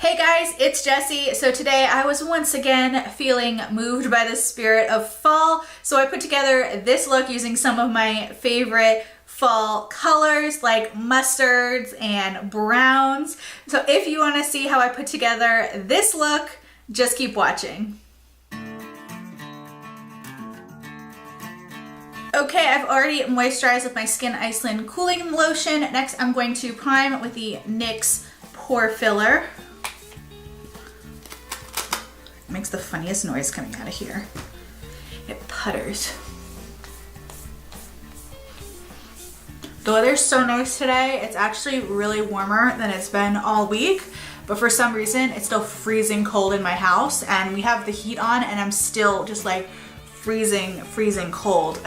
Hey guys, it's Jessie. So today I was once again feeling moved by the spirit of fall. So I put together this look using some of my favorite fall colors like mustards and browns. So if you want to see how I put together this look, just keep watching. Okay, I've already moisturized with my Skyn Iceland Cooling Lotion. Next, I'm going to prime with the NYX Pore Filler. It makes the funniest noise coming out of here. It putters. The weather's so nice today. It's actually really warmer than it's been all week, but for some reason, it's still freezing cold in my house, and we have the heat on, and I'm still just like freezing cold.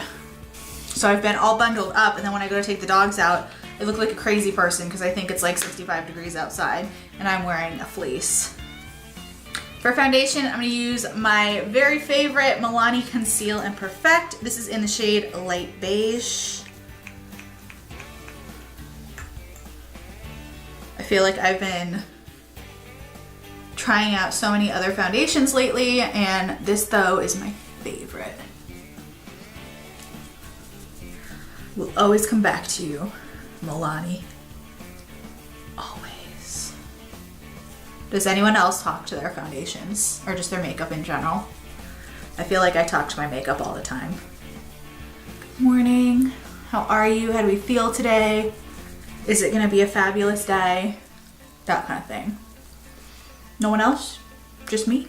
So I've been all bundled up, and then when I go to take the dogs out, I look like a crazy person because I think it's like 65 degrees outside, and I'm wearing a fleece. For foundation, I'm going to use my very favorite Milani Conceal and Perfect. This is in the shade Light Beige. I feel like I've been trying out so many other foundations lately, and this though is my favorite. We'll always come back to you, Milani. Always. Does anyone else talk to their foundations or just their makeup in general? I feel like I talk to my makeup all the time. Good morning. How are you? How do we feel today? Is it gonna be a fabulous day? That kind of thing. No one else? Just me?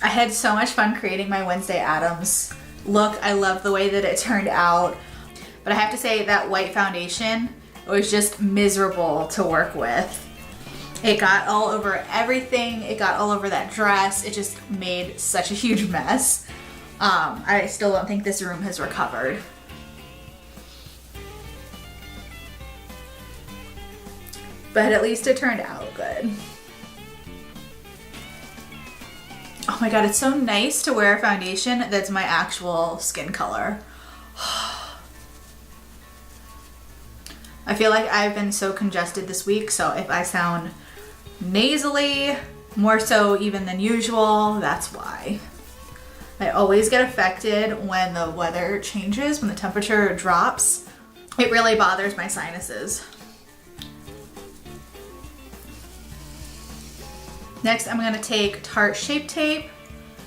I had so much fun creating my Wednesday Addams look. I love the way that it turned out. But I have to say that white foundation was just miserable to work with. It got all over everything. It got all over that dress. It just made such a huge mess. I still don't think this room has recovered. But at least it turned out good. Oh my god, it's so nice to wear a foundation that's my actual skin color. I feel like I've been so congested this week, so if I sound nasally, more so even than usual, that's why. I always get affected when the weather changes, when the temperature drops. It really bothers my sinuses. Next, I'm going to take Tarte Shape Tape,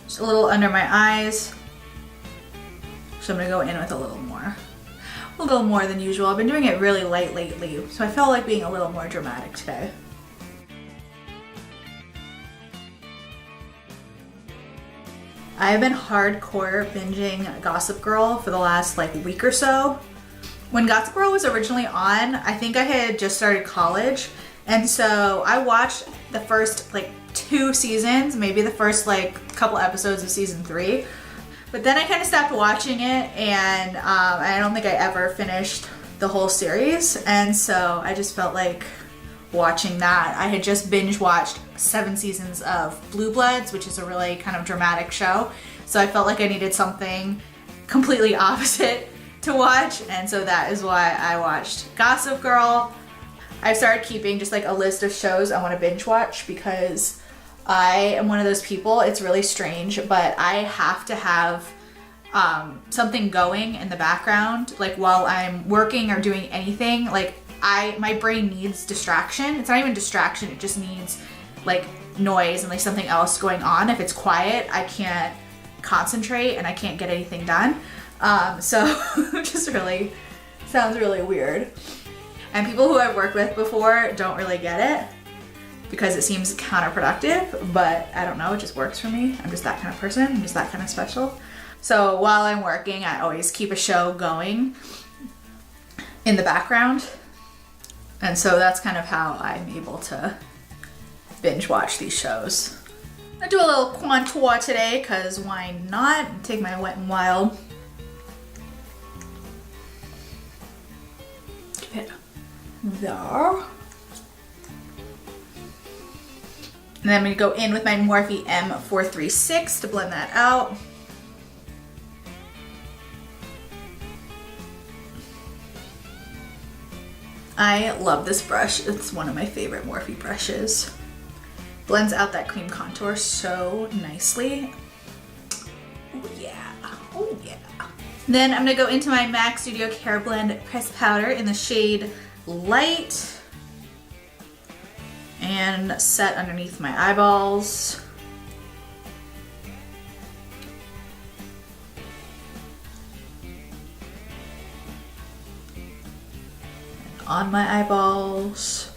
just a little under my eyes. So I'm going to go in with a little more than usual. I've been doing it really light lately, so I felt like being a little more dramatic today. I've been hardcore binging Gossip Girl for the last week or so. When Gossip Girl was originally on, I think I had just started college, and so I watched the first 2 seasons, maybe the first couple episodes of season 3. But then I kind of stopped watching it, and I don't think I ever finished the whole series, and so I just felt like watching that. I had just binge watched 7 seasons of Blue Bloods, which is a really kind of dramatic show, so I felt like I needed something completely opposite to watch, and so that is why I watched Gossip Girl. I've started keeping just a list of shows I want to binge watch because I am one of those people, it's really strange, but I have to have something going in the background, while I'm working or doing anything. My brain needs distraction. It's not even distraction, it just needs noise and something else going on. If it's quiet, I can't concentrate and I can't get anything done. So it just really sounds really weird. And people who I've worked with before don't really get it because it seems counterproductive, but I don't know, it just works for me. I'm just that kind of person, I'm just that kind of special. So while I'm working, I always keep a show going in the background. And so that's kind of how I'm able to binge watch these shows. I do a little contour today, because why not? Take my Wet n Wild. Keep it there. And then I'm going to go in with my Morphe M436 to blend that out. I love this brush. It's one of my favorite Morphe brushes. Blends out that cream contour so nicely. Oh yeah, oh yeah. Then I'm gonna go into my MAC Studio Careblend Pressed Powder in the shade Light and set underneath my eyeballs. On my eyeballs.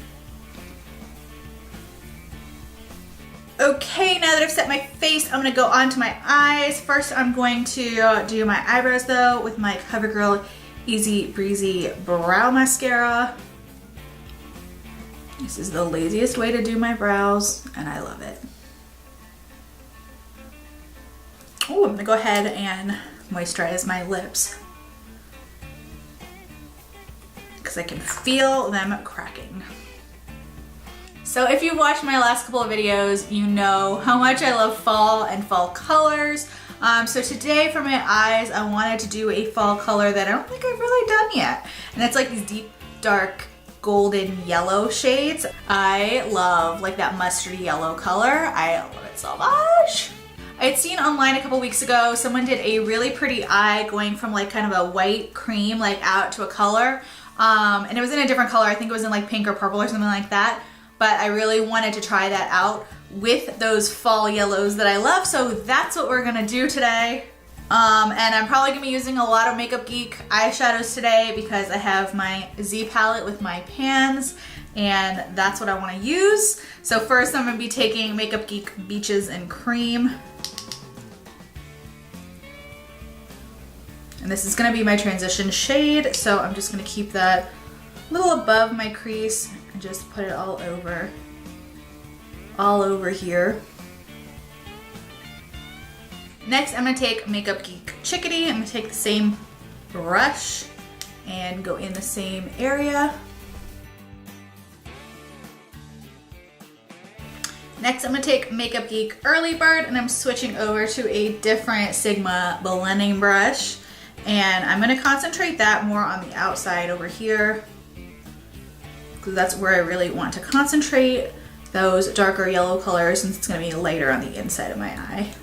Okay, now that I've set my face, I'm gonna go onto my eyes. First, I'm going to do my eyebrows though with my CoverGirl Easy Breezy Brow Mascara. This is the laziest way to do my brows, and I love it. Oh, I'm gonna go ahead and moisturize my lips, because I can feel them cracking. So if you watched my last couple of videos, you know how much I love fall and fall colors. So today for my eyes, I wanted to do a fall color that I don't think I've really done yet. And it's like these deep, dark, golden yellow shades. I love like that mustardy yellow color. I love it so much. I had seen online a couple weeks ago, someone did a really pretty eye going from like kind of a white cream like out to a color. And it was in a different color. I think it was in like pink or purple or something like that. But I really wanted to try that out with those fall yellows that I love. So that's what we're gonna do today. And I'm probably gonna be using a lot of Makeup Geek eyeshadows today because I have my Z palette with my pans and that's what I wanna use. So first I'm gonna be taking Makeup Geek Beaches and Cream. And this is gonna be my transition shade. So I'm just gonna keep that a little above my crease and just put it all over here. Next, I'm gonna take Makeup Geek Chickadee. I'm gonna take the same brush and go in the same area. Next, I'm gonna take Makeup Geek Early Bird and I'm switching over to a different Sigma blending brush. And I'm gonna concentrate that more on the outside over here, because that's where I really want to concentrate those darker yellow colors, since it's gonna be lighter on the inside of my eye.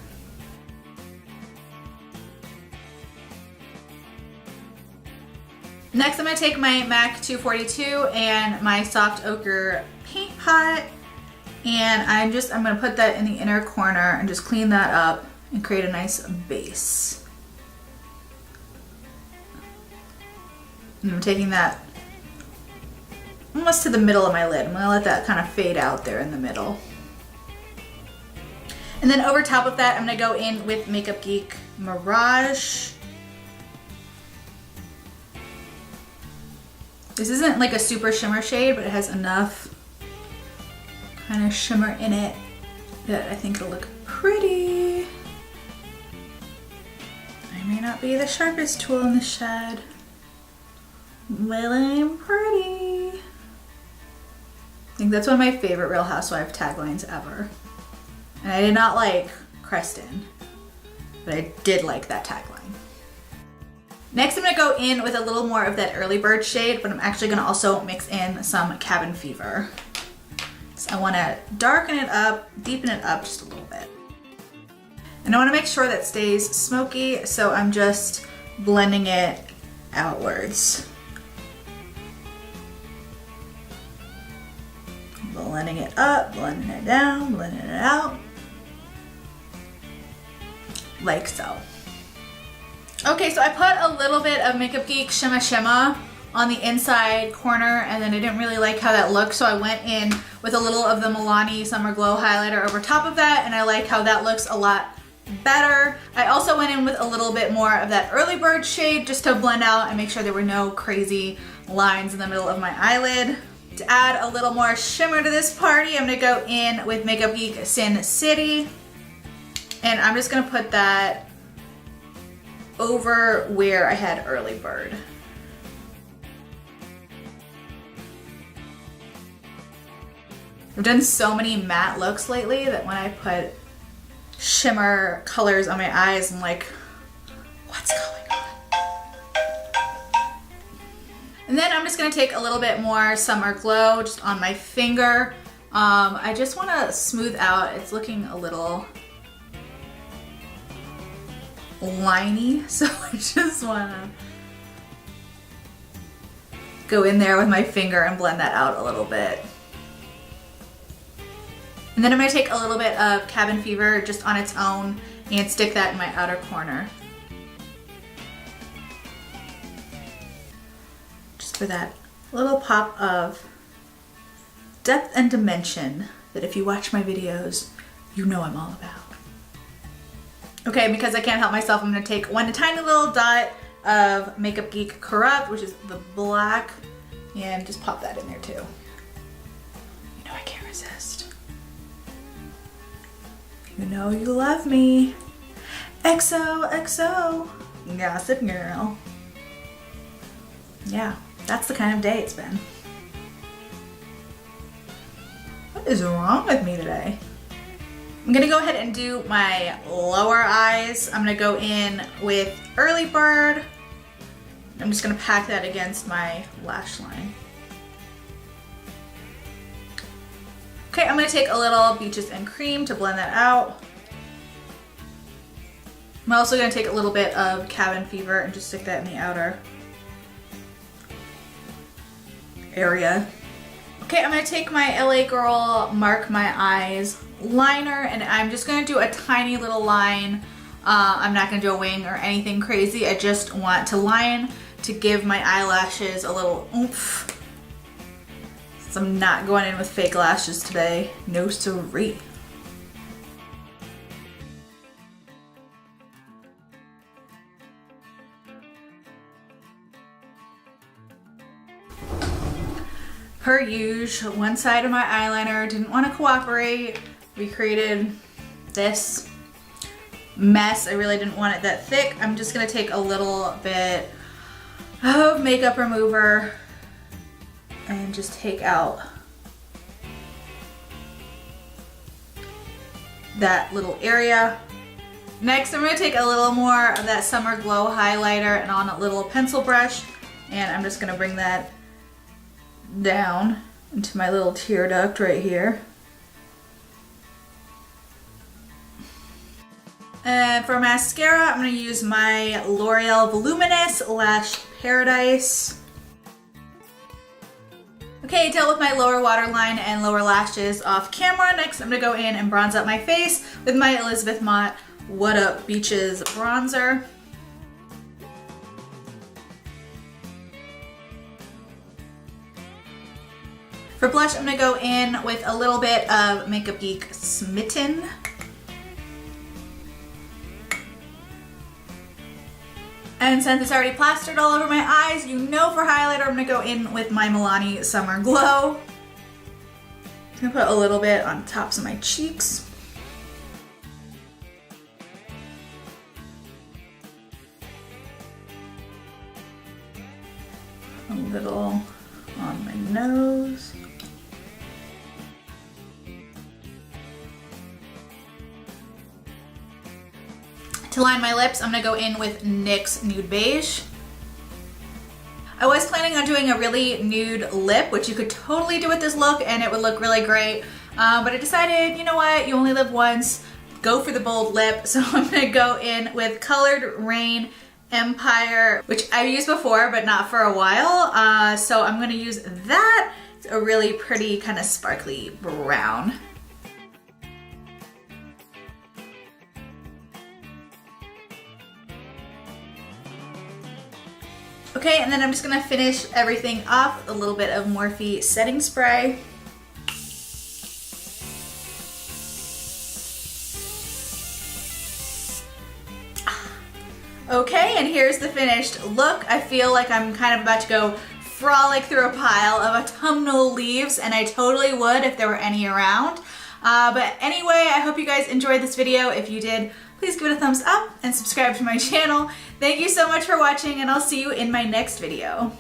Next, I'm gonna take my MAC 242 and my soft ochre paint pot, and I'm gonna put that in the inner corner and just clean that up and create a nice base. And I'm taking that almost to the middle of my lid. I'm gonna let that kind of fade out there in the middle. And then over top of that, I'm gonna go in with Makeup Geek Mirage. This isn't like a super shimmer shade, but it has enough kind of shimmer in it that I think it'll look pretty. I may not be the sharpest tool in the shed, but I'm pretty. I think that's one of my favorite Real Housewife taglines ever. And I did not like Creston, but I did like that tagline. Next, I'm gonna go in with a little more of that Early Bird shade, but I'm actually gonna also mix in some Cabin Fever. So I wanna darken it up, deepen it up just a little bit. And I wanna make sure that stays smoky, so I'm just blending it outwards. Blending it up, blending it down, blending it out. Like so. Okay, so I put a little bit of Makeup Geek Shimma Shimma on the inside corner, and then I didn't really like how that looked, so I went in with a little of the Milani Summer Glow highlighter over top of that, and I like how that looks a lot better. I also went in with a little bit more of that Early Bird shade just to blend out and make sure there were no crazy lines in the middle of my eyelid. To add a little more shimmer to this party, I'm gonna go in with Makeup Geek Sin City, and I'm just gonna put that over where I had Early Bird. I've done so many matte looks lately that when I put shimmer colors on my eyes, I'm like, what's going on? And And then I'm just gonna take a little bit more Summer Glow just on my finger. I just wanna smooth out, it's looking a little liney, so I just wanna go in there with my finger and blend that out a little bit. And then I'm gonna take a little bit of Cabin Fever just on its own and stick that in my outer corner. Just for that little pop of depth and dimension that if you watch my videos, you know I'm all about. Okay, because I can't help myself, I'm gonna take one tiny little dot of Makeup Geek Corrupt, which is the black, and just pop that in there too. You know I can't resist. You know you love me. XOXO, Gossip Girl. Yeah, that's the kind of day it's been. What is wrong with me today? I'm gonna go ahead and do my lower eyes. I'm gonna go in with Early Bird. I'm just gonna pack that against my lash line. Okay, I'm gonna take a little Beaches and Cream to blend that out. I'm also gonna take a little bit of Cabin Fever and just stick that in the outer area. Okay, I'm gonna take my LA Girl Mark My Eyes liner, and I'm just gonna do a tiny little line. I'm not gonna do a wing or anything crazy. I just want to line to give my eyelashes a little oomph. So I'm not going in with fake lashes today. No siree. Per usual, one side of my eyeliner didn't want to cooperate. We created this mess. I really didn't want it that thick. I'm just gonna take a little bit of makeup remover and just take out that little area. Next, I'm gonna take a little more of that Summer Glow highlighter and on a little pencil brush, and I'm just gonna bring that down into my little tear duct right here. And for mascara, I'm gonna use my L'Oreal Voluminous Lash Paradise. Okay, dealt with my lower waterline and lower lashes off camera. Next, I'm gonna go in and bronze up my face with my Elizabeth Mott Whatup Beaches bronzer. For blush, I'm gonna go in with a little bit of Makeup Geek Smitten. And since it's already plastered all over my eyes, you know for highlighter, I'm gonna go in with my Milani Summer Glow. I'm gonna put a little bit on the tops of my cheeks. A little on my nose. To line my lips, I'm gonna go in with NYX Nude Beige. I was planning on doing a really nude lip, which you could totally do with this look and it would look really great. But I decided, you know what, you only live once, go for the bold lip. So I'm gonna go in with Colored Rain Empire, which I've used before, but not for a while. So I'm gonna use that. It's a really pretty kind of sparkly brown. Okay, and then I'm just gonna finish everything off with a little bit of Morphe setting spray. Okay, and here's the finished look. I feel like I'm kind of about to go frolic through a pile of autumnal leaves, and I totally would if there were any around. But anyway, I hope you guys enjoyed this video. If you did, please give it a thumbs up and subscribe to my channel. Thank you so much for watching, and I'll see you in my next video.